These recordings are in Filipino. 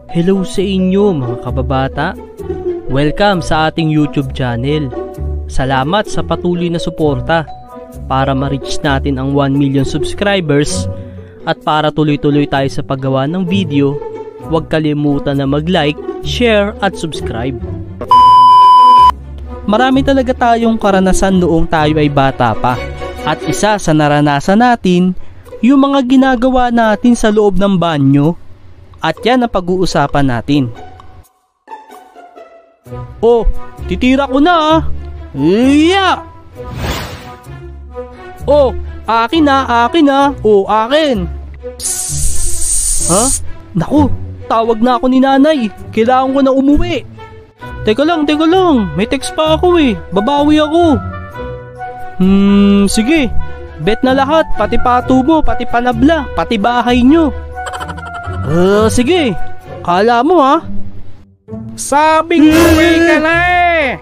Hello sa inyo mga kababata. Welcome sa ating YouTube channel. Salamat sa patuloy na suporta para ma-reach natin ang 1 million subscribers at para tuloy-tuloy tayo sa paggawa ng video. Huwag kalimutan na mag-like, share at subscribe. Marami talaga tayong karanasan noong tayo ay bata pa. At isa sa naranasan natin, yung mga ginagawa natin sa loob ng banyo. At yan ang pag-uusapan natin. Oh, titira ko na ah. Iya! Oh, akin na. Oh, akin. Ha? Naku, tawag na ako ni nanay. Kailangan ko na umuwi. Teka lang. May text pa ako eh. Babawi ako. Sige. Bet na lahat. Pati pato mo, pati panabla, pati bahay nyo. Sige. Kala mo ha? Sabing uwi ka na eh.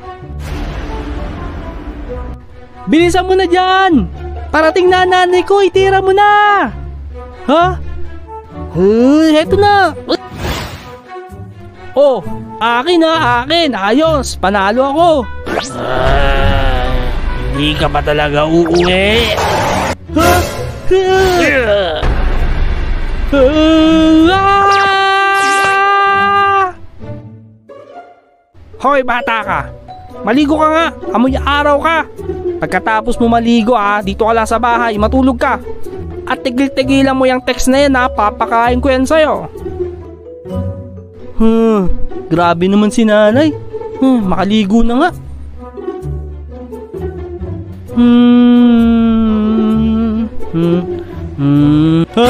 Bilisan mo na dyan. Parating na nanay ko. Itira mo na. Ha? Heto na. Oh, akin na, akin. Ayos, panalo ako. Hindi ka pa talaga uuwi. Ha? Hoy bata ka, maligo ka nga, amoy araw ka. Pagkatapos mo maligo dito ka lang sa bahay, matulog ka. At tigil-tigilan mo yung text na yan papakain ko yan sa'yo. Grabe naman si nanay. Makaligo na nga. Ha?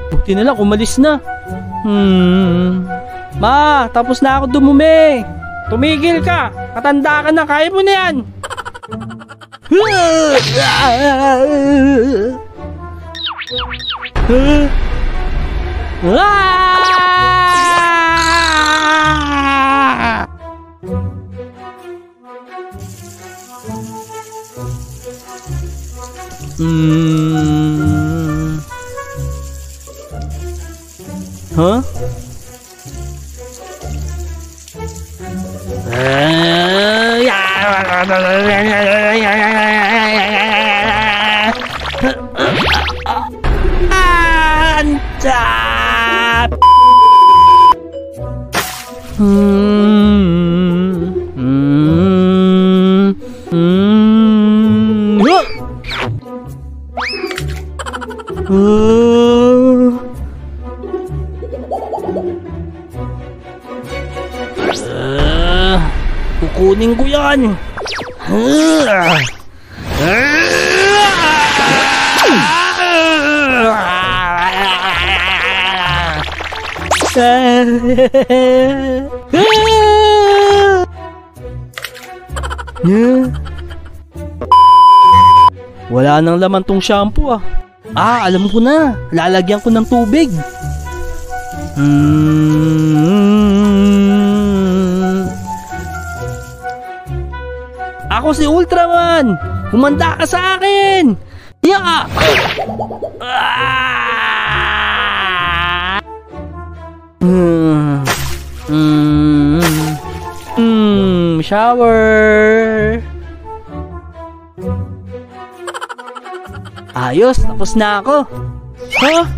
Buti na lang umalis na. Ma, tapos na ako dumumi. Tumigil ka. Katanda ka na, kaya mo na yan. Huh? Ancap! Kukunin ko yan. Wala nang laman tong shampoo alam ko na. Lalagyan ko ng tubig. Ako si Ultraman! Humanda ka sa akin! Yeah! Shower! Ayos, tapos na ako. Ha?